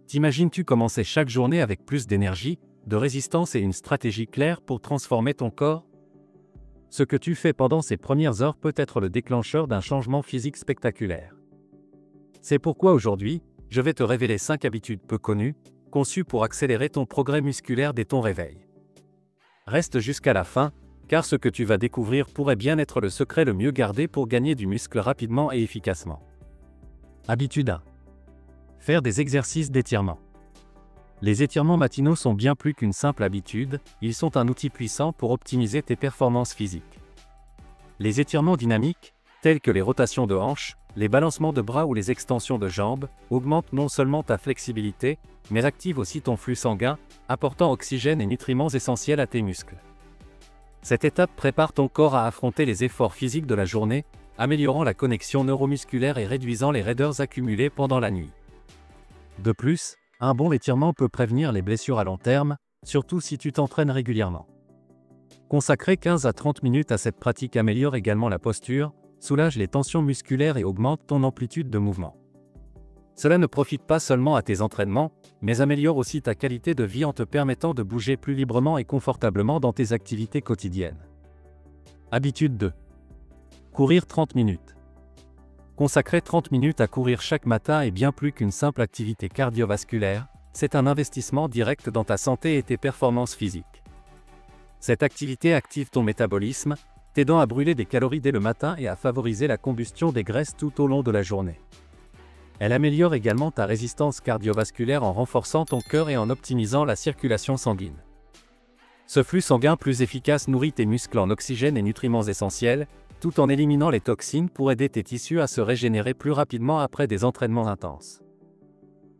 T'imagines-tu commencer chaque journée avec plus d'énergie, de résistance et une stratégie claire pour transformer ton corps? Ce que tu fais pendant ces premières heures peut être le déclencheur d'un changement physique spectaculaire. C'est pourquoi aujourd'hui, je vais te révéler 5 habitudes peu connues, conçues pour accélérer ton progrès musculaire dès ton réveil. Reste jusqu'à la fin, car ce que tu vas découvrir pourrait bien être le secret le mieux gardé pour gagner du muscle rapidement et efficacement. Habitude 1. Faire des exercices d'étirement. Les étirements matinaux sont bien plus qu'une simple habitude, ils sont un outil puissant pour optimiser tes performances physiques. Les étirements dynamiques, tels que les rotations de hanches, les balancements de bras ou les extensions de jambes, augmentent non seulement ta flexibilité, mais activent aussi ton flux sanguin, apportant oxygène et nutriments essentiels à tes muscles. Cette étape prépare ton corps à affronter les efforts physiques de la journée, améliorant la connexion neuromusculaire et réduisant les raideurs accumulées pendant la nuit. De plus, un bon étirement peut prévenir les blessures à long terme, surtout si tu t'entraînes régulièrement. Consacrer 15 à 30 minutes à cette pratique améliore également la posture, soulage les tensions musculaires et augmente ton amplitude de mouvement. Cela ne profite pas seulement à tes entraînements, mais améliore aussi ta qualité de vie en te permettant de bouger plus librement et confortablement dans tes activités quotidiennes. Habitude 2. Courir 30 minutes. Consacrer 30 minutes à courir chaque matin est bien plus qu'une simple activité cardiovasculaire, c'est un investissement direct dans ta santé et tes performances physiques. Cette activité active ton métabolisme, t'aidant à brûler des calories dès le matin et à favoriser la combustion des graisses tout au long de la journée. Elle améliore également ta résistance cardiovasculaire en renforçant ton cœur et en optimisant la circulation sanguine. Ce flux sanguin plus efficace nourrit tes muscles en oxygène et nutriments essentiels, tout en éliminant les toxines pour aider tes tissus à se régénérer plus rapidement après des entraînements intenses.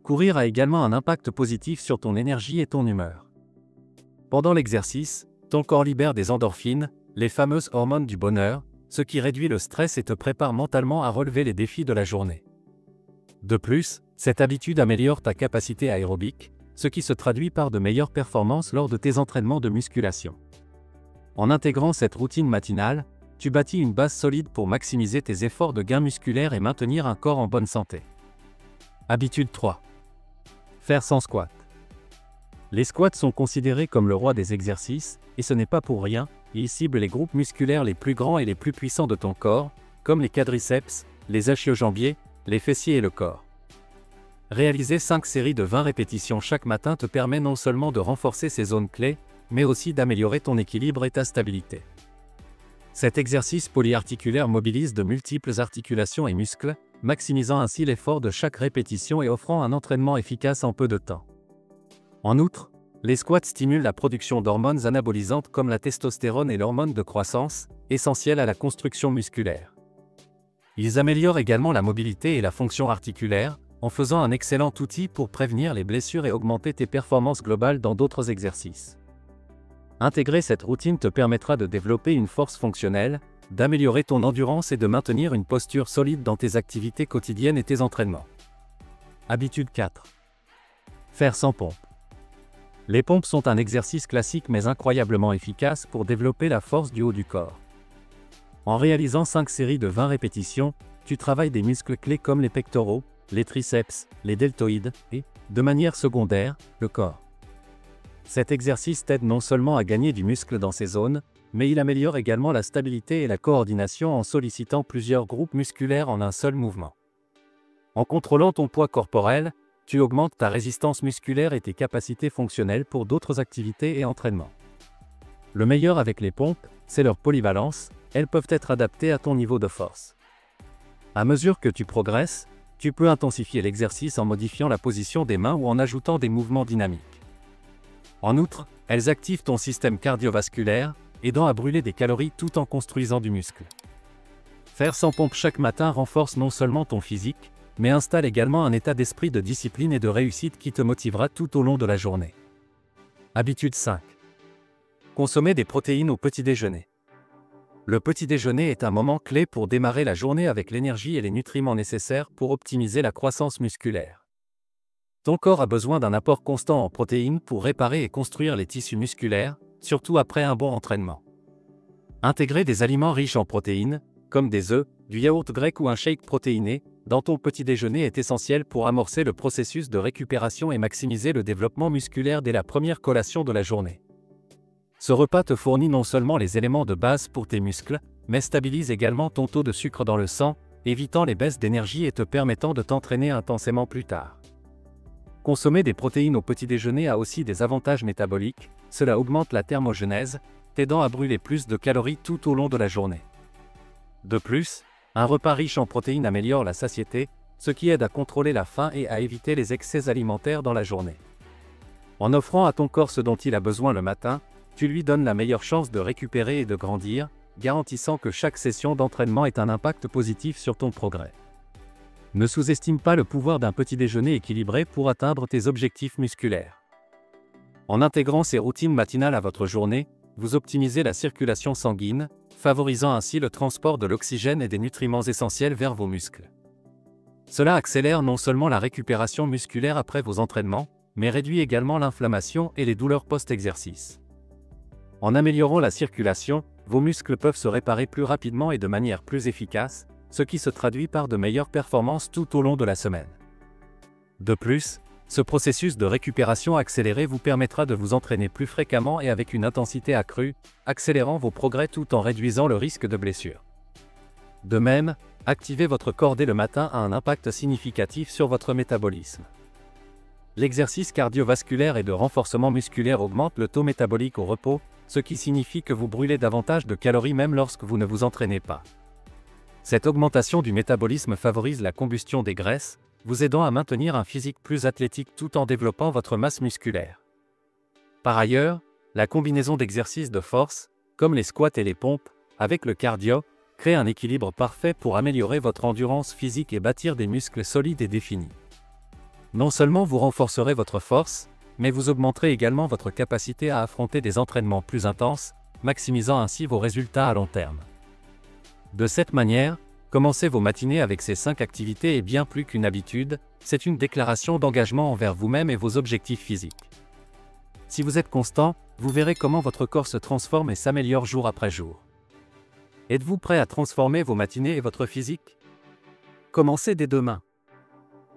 Courir a également un impact positif sur ton énergie et ton humeur. Pendant l'exercice, ton corps libère des endorphines, les fameuses hormones du bonheur, ce qui réduit le stress et te prépare mentalement à relever les défis de la journée. De plus, cette habitude améliore ta capacité aérobique, ce qui se traduit par de meilleures performances lors de tes entraînements de musculation. En intégrant cette routine matinale, tu bâtis une base solide pour maximiser tes efforts de gain musculaire et maintenir un corps en bonne santé. Habitude 3. Faire sans squat. Les squats sont considérés comme le roi des exercices, et ce n'est pas pour rien, ils ciblent les groupes musculaires les plus grands et les plus puissants de ton corps, comme les quadriceps, les ischio-jambiers, les fessiers et le corps. Réaliser 5 séries de 20 répétitions chaque matin te permet non seulement de renforcer ces zones clés, mais aussi d'améliorer ton équilibre et ta stabilité. Cet exercice polyarticulaire mobilise de multiples articulations et muscles, maximisant ainsi l'effort de chaque répétition et offrant un entraînement efficace en peu de temps. En outre, les squats stimulent la production d'hormones anabolisantes comme la testostérone et l'hormone de croissance, essentielles à la construction musculaire. Ils améliorent également la mobilité et la fonction articulaire, en faisant un excellent outil pour prévenir les blessures et augmenter tes performances globales dans d'autres exercices. Intégrer cette routine te permettra de développer une force fonctionnelle, d'améliorer ton endurance et de maintenir une posture solide dans tes activités quotidiennes et tes entraînements. Habitude 4. Faire sans pompe. Les pompes sont un exercice classique mais incroyablement efficace pour développer la force du haut du corps. En réalisant 5 séries de 20 répétitions, tu travailles des muscles clés comme les pectoraux, les triceps, les deltoïdes et, de manière secondaire, le corps. Cet exercice t'aide non seulement à gagner du muscle dans ces zones, mais il améliore également la stabilité et la coordination en sollicitant plusieurs groupes musculaires en un seul mouvement. En contrôlant ton poids corporel, tu augmentes ta résistance musculaire et tes capacités fonctionnelles pour d'autres activités et entraînements. Le meilleur avec les pompes, c'est leur polyvalence, elles peuvent être adaptées à ton niveau de force. À mesure que tu progresses, tu peux intensifier l'exercice en modifiant la position des mains ou en ajoutant des mouvements dynamiques. En outre, elles activent ton système cardiovasculaire, aidant à brûler des calories tout en construisant du muscle. Faire sans pompe chaque matin renforce non seulement ton physique, mais installe également un état d'esprit de discipline et de réussite qui te motivera tout au long de la journée. Habitude 5. Consommer des protéines au petit déjeuner. Le petit déjeuner est un moment clé pour démarrer la journée avec l'énergie et les nutriments nécessaires pour optimiser la croissance musculaire. Ton corps a besoin d'un apport constant en protéines pour réparer et construire les tissus musculaires, surtout après un bon entraînement. Intégrer des aliments riches en protéines, comme des œufs, du yaourt grec ou un shake protéiné, dans ton petit déjeuner est essentiel pour amorcer le processus de récupération et maximiser le développement musculaire dès la première collation de la journée. Ce repas te fournit non seulement les éléments de base pour tes muscles, mais stabilise également ton taux de sucre dans le sang, évitant les baisses d'énergie et te permettant de t'entraîner intensément plus tard. Consommer des protéines au petit déjeuner a aussi des avantages métaboliques, cela augmente la thermogenèse, t'aidant à brûler plus de calories tout au long de la journée. De plus, un repas riche en protéines améliore la satiété, ce qui aide à contrôler la faim et à éviter les excès alimentaires dans la journée. En offrant à ton corps ce dont il a besoin le matin, tu lui donnes la meilleure chance de récupérer et de grandir, garantissant que chaque session d'entraînement ait un impact positif sur ton progrès. Ne sous-estime pas le pouvoir d'un petit déjeuner équilibré pour atteindre tes objectifs musculaires. En intégrant ces routines matinales à votre journée, vous optimisez la circulation sanguine, favorisant ainsi le transport de l'oxygène et des nutriments essentiels vers vos muscles. Cela accélère non seulement la récupération musculaire après vos entraînements, mais réduit également l'inflammation et les douleurs post-exercice. En améliorant la circulation, vos muscles peuvent se réparer plus rapidement et de manière plus efficace, ce qui se traduit par de meilleures performances tout au long de la semaine. De plus, ce processus de récupération accélérée vous permettra de vous entraîner plus fréquemment et avec une intensité accrue, accélérant vos progrès tout en réduisant le risque de blessure. De même, activer votre corps dès le matin a un impact significatif sur votre métabolisme. L'exercice cardiovasculaire et de renforcement musculaire augmente le taux métabolique au repos, ce qui signifie que vous brûlez davantage de calories même lorsque vous ne vous entraînez pas. Cette augmentation du métabolisme favorise la combustion des graisses, vous aidant à maintenir un physique plus athlétique tout en développant votre masse musculaire. Par ailleurs, la combinaison d'exercices de force, comme les squats et les pompes, avec le cardio, crée un équilibre parfait pour améliorer votre endurance physique et bâtir des muscles solides et définis. Non seulement vous renforcerez votre force, mais vous augmenterez également votre capacité à affronter des entraînements plus intenses, maximisant ainsi vos résultats à long terme. De cette manière, commencer vos matinées avec ces 5 activités est bien plus qu'une habitude, c'est une déclaration d'engagement envers vous-même et vos objectifs physiques. Si vous êtes constant, vous verrez comment votre corps se transforme et s'améliore jour après jour. Êtes-vous prêt à transformer vos matinées et votre physique? Commencez dès demain.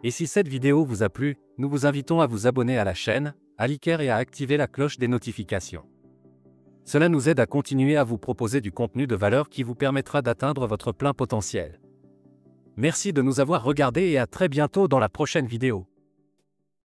Et si cette vidéo vous a plu, nous vous invitons à vous abonner à la chaîne, à liker et à activer la cloche des notifications. Cela nous aide à continuer à vous proposer du contenu de valeur qui vous permettra d'atteindre votre plein potentiel. Merci de nous avoir regardés et à très bientôt dans la prochaine vidéo.